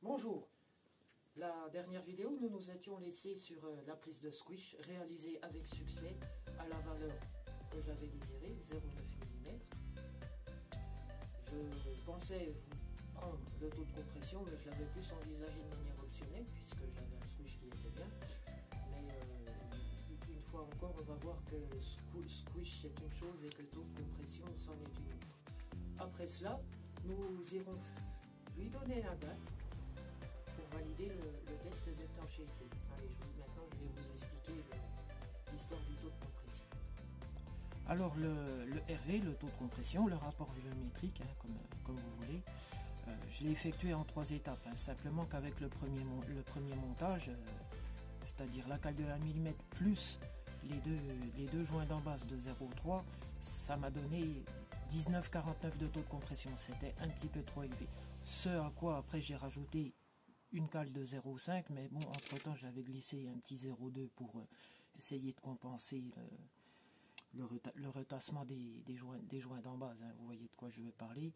Bonjour. La dernière vidéo, nous nous étions laissés sur la prise de squish réalisée avec succès à la valeur que j'avais désirée, 0,9 mm. Je pensais vous prendre le taux de compression, mais je l'avais plus envisagé de manière optionnelle puisque j'avais un squish qui était bien. Mais une fois encore, on va voir que squish c'est une chose et que le taux de compression c'en est une autre. Après cela, nous irons lui donner un bain pour valider le test d'étanchéité. Allez, maintenant je vais vous expliquer l'histoire du taux de compression. Alors le RV, le taux de compression, le rapport volumétrique, comme vous voulez, je l'ai effectué en 3 étapes. Simplement qu'avec le premier montage, c'est-à-dire la cale de 1 mm plus les deux joints d'embase de 0,3, ça m'a donné 19,49 de taux de compression. C'était un petit peu trop élevé. Ce à quoi après j'ai rajouté une cale de 0,5, mais bon, entre temps j'avais glissé un petit 0,2 pour essayer de compenser le retassement des joints d'embase. Vous voyez de quoi je veux parler.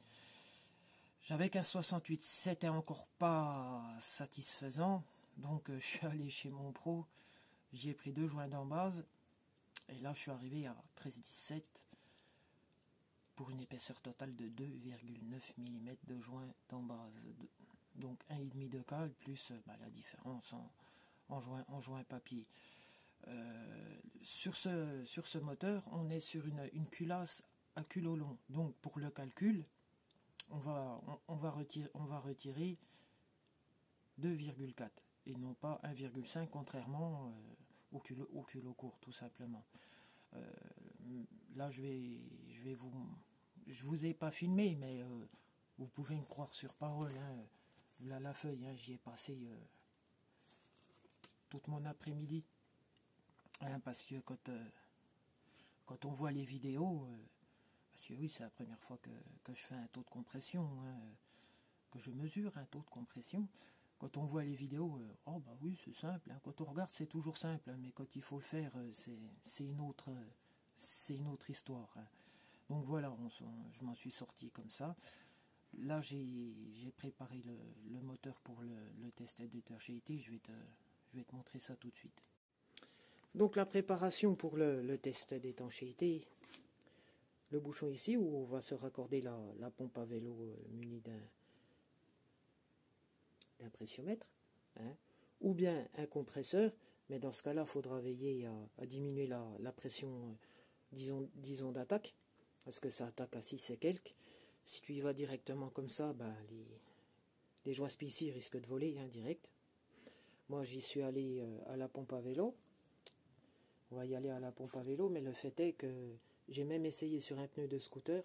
J'avais qu'un 68, c'était encore pas satisfaisant, donc je suis allé chez mon pro, j'ai pris 2 joints d'embase, et là je suis arrivé à 13,17 pour une épaisseur totale de 2,9 mm de joint d'embase. Donc 1,5 de cale plus la différence en joint papier. Sur ce moteur, on est sur une culasse à culot long. Donc pour le calcul, on va retirer 2,4 et non pas 1,5 contrairement au culot court tout simplement. Là je vous ai pas filmé, mais vous pouvez me croire sur parole. Là la feuille, j'y ai passé toute mon après-midi. Parce que quand on voit les vidéos, parce que oui, c'est la première fois que je fais un taux de compression, que je mesure un taux de compression. Quand on voit les vidéos, oh bah oui, c'est simple. Quand on regarde, c'est toujours simple, mais quand il faut le faire, c'est une autre histoire. Donc voilà, je m'en suis sorti comme ça. Là, j'ai préparé le moteur pour le test d'étanchéité. Je vais te montrer ça tout de suite. Donc la préparation pour le test d'étanchéité, le bouchon ici où on va se raccorder la pompe à vélo munie d'un pressiomètre, ou bien un compresseur, mais dans ce cas-là, il faudra veiller à diminuer la pression, disons d'attaque, parce que ça attaque à 6 et quelques. Si tu y vas directement comme ça, les joints ici risquent de voler direct. Moi j'y suis allé à la pompe à vélo. On va y aller à la pompe à vélo, mais le fait est que j'ai même essayé sur un pneu de scooter.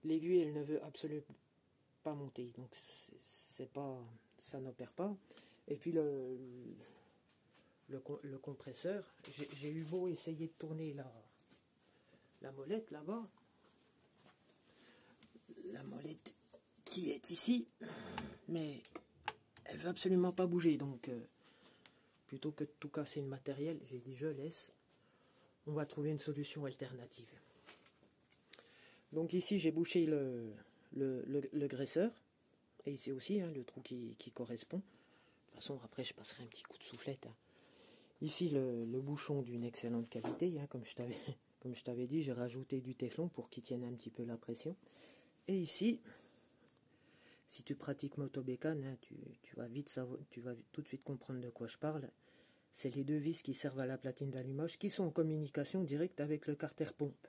L'aiguille, elle ne veut absolument pas monter, donc ça n'opère pas. Et puis le compresseur, j'ai eu beau essayer de tourner la molette là-bas, la molette qui est ici, mais elle veut absolument pas bouger. Donc plutôt que de tout casser le matériel, j'ai dit je laisse. On va trouver une solution alternative. Donc ici j'ai bouché le graisseur, et ici aussi le trou qui correspond. De toute façon après je passerai un petit coup de soufflette. Ici le bouchon d'une excellente qualité, comme je t'avais dit, j'ai rajouté du téflon pour qu'il tienne un petit peu la pression. Et ici, si tu pratiques motobécane, tu vas tout de suite comprendre de quoi je parle. C'est les 2 vis qui servent à la platine d'allumage qui sont en communication directe avec le carter pompe.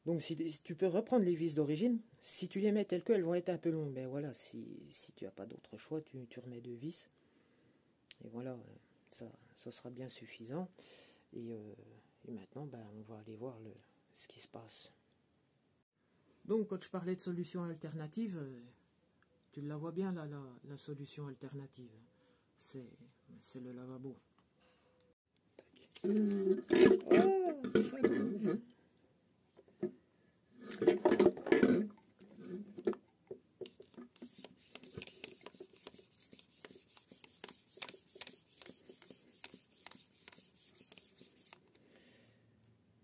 Donc si tu peux reprendre les vis d'origine, si tu les mets telles quelles, elles vont être un peu longues. Mais voilà, si tu n'as pas d'autre choix, tu remets 2 vis. Et voilà, ça sera bien suffisant. Et maintenant, on va aller voir ce qui se passe. Donc quand je parlais de solution alternative, tu la vois bien là, la solution alternative. C'est le lavabo.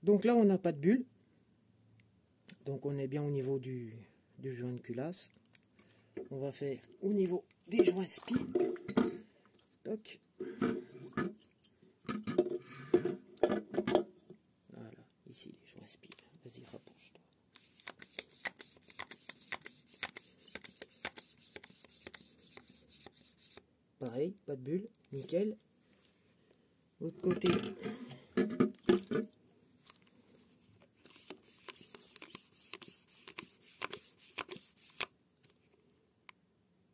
Donc là on n'a pas de bulle. Donc on est bien au niveau du joint de culasse. On va faire au niveau des joints spi. Toc. Voilà, ici les joints spi. Vas-y, rapproche-toi. Pareil, pas de bulle, nickel. L'autre côté.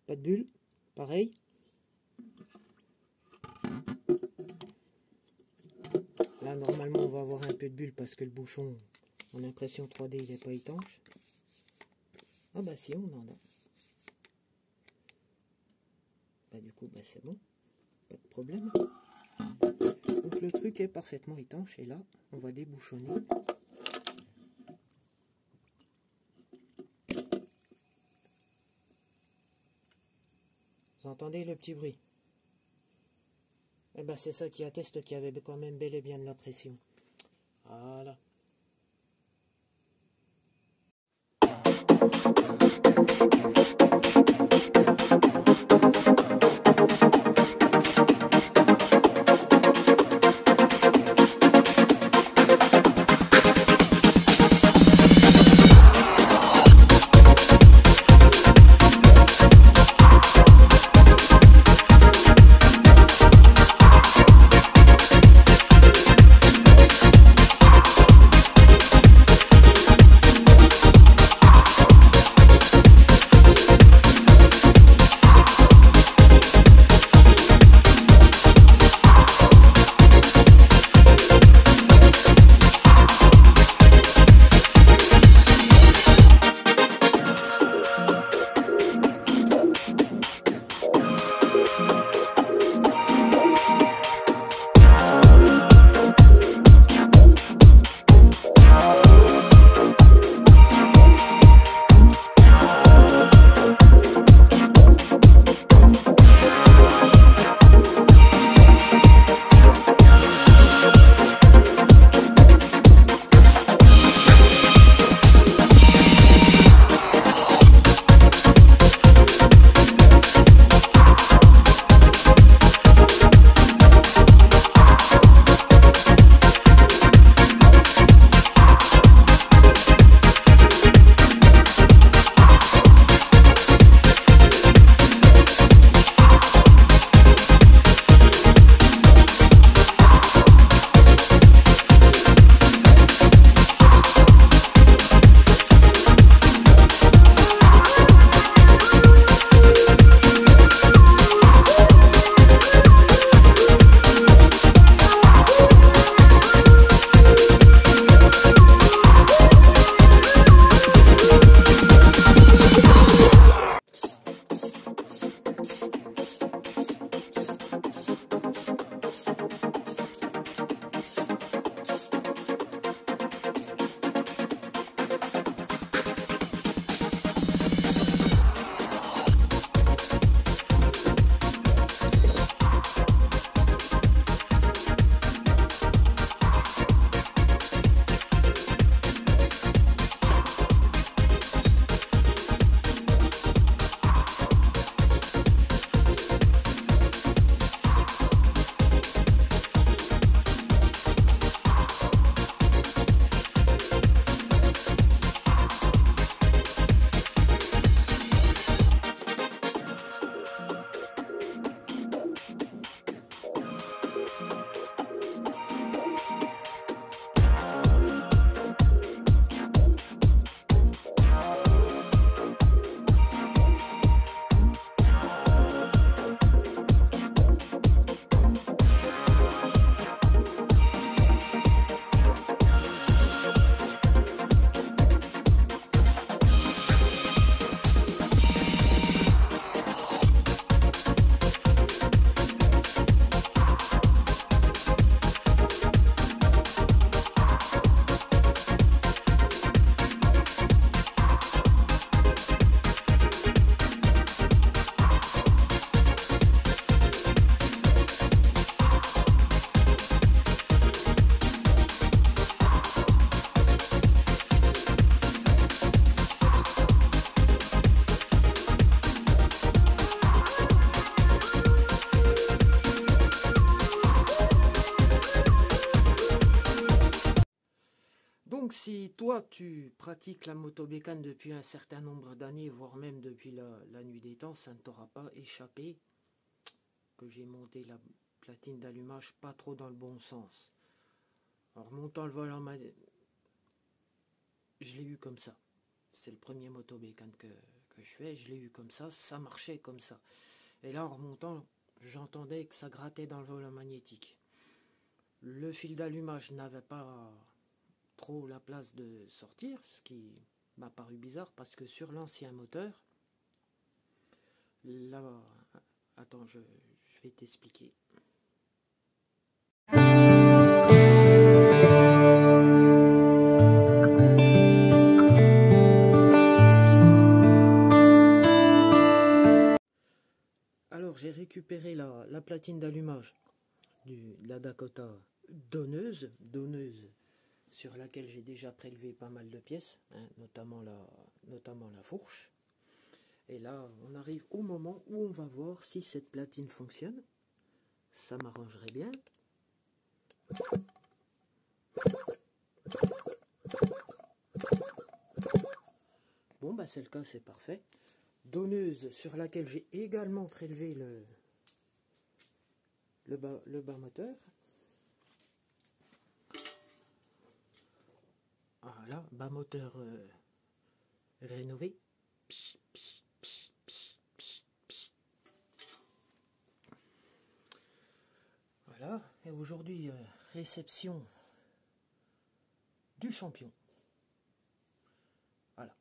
Pas de bulle, pareil. Là, normalement, on va avoir un peu de bulle parce que le bouchon en impression 3D, il n'est pas étanche. Ah bah si, on en a. Bah du coup, bah c'est bon. Pas de problème. Donc le truc est parfaitement étanche et là, on va débouchonner. Vous entendez le petit bruit? Eh ben c'est ça qui atteste qu'il y avait quand même bel et bien de la pression. Voilà. si toi tu pratiques la motobécane depuis un certain nombre d'années, voire même depuis la nuit des temps, ça ne t'aura pas échappé que j'ai monté la platine d'allumage pas trop dans le bon sens. En remontant le volant, je l'ai eu comme ça. C'est le premier motobécane que je fais, je l'ai eu comme ça marchait comme ça. Et là en remontant, j'entendais que ça grattait dans le volant magnétique. Le fil d'allumage n'avait pas trop la place de sortir, ce qui m'a paru bizarre parce que sur l'ancien moteur, là, attends, je vais t'expliquer. Alors j'ai récupéré la platine d'allumage de la Dakota donneuse sur laquelle j'ai déjà prélevé pas mal de pièces, hein, notamment la fourche. Et là, on arrive au moment où on va voir si cette platine fonctionne. Ça m'arrangerait bien. Bon, bah c'est le cas, c'est parfait. Donneuse sur laquelle j'ai également prélevé le bas moteur. Voilà, bas moteur rénové. Psh, psh, psh, psh, psh, psh. Voilà, et aujourd'hui, réception du champion. Voilà.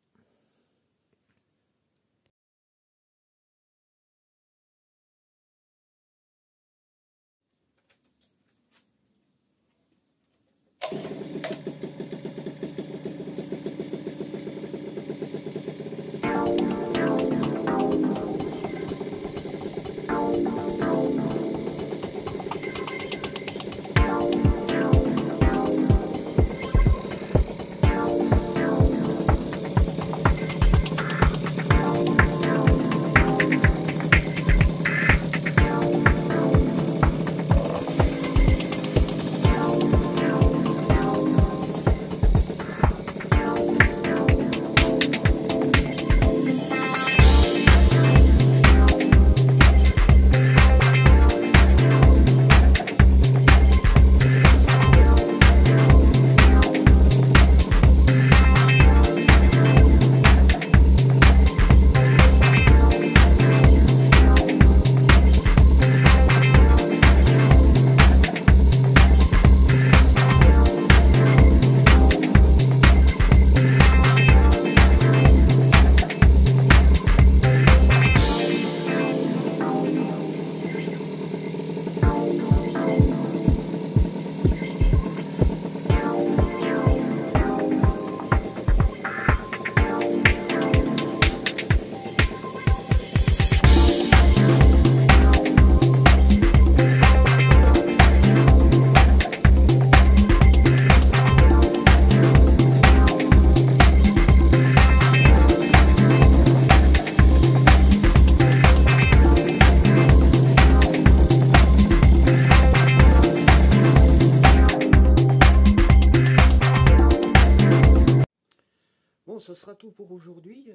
Bon, ce sera tout pour aujourd'hui.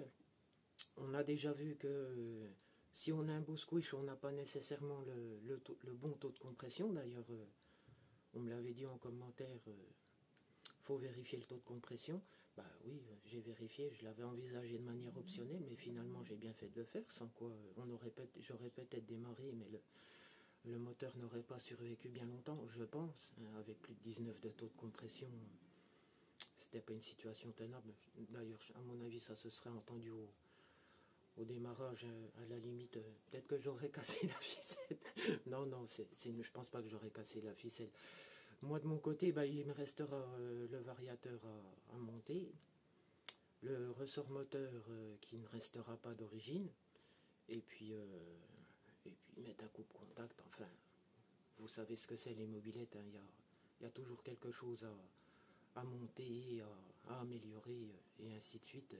On a déjà vu que si on a un beau squish, on n'a pas nécessairement le bon taux de compression. D'ailleurs, on me l'avait dit en commentaire, faut vérifier le taux de compression. Bah oui, j'ai vérifié, je l'avais envisagé de manière optionnelle, mais finalement j'ai bien fait de le faire, sans quoi j'aurais peut-être démarré, mais le moteur n'aurait pas survécu bien longtemps, je pense, hein, avec plus de 19 de taux de compression. C'était pas une situation tenable. D'ailleurs, à mon avis, ça se serait entendu au démarrage, à la limite, peut-être que j'aurais cassé la ficelle. Non, je pense pas que j'aurais cassé la ficelle. Moi, de mon côté, bah, il me restera le variateur à monter, le ressort moteur qui ne restera pas d'origine, et puis mettre un coupe-contact. Enfin, vous savez ce que c'est les mobilettes, hein. Il y a toujours quelque chose à monter, à améliorer, et ainsi de suite.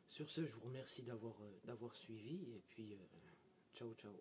Sur ce, je vous remercie d'avoir suivi, et puis ciao ciao.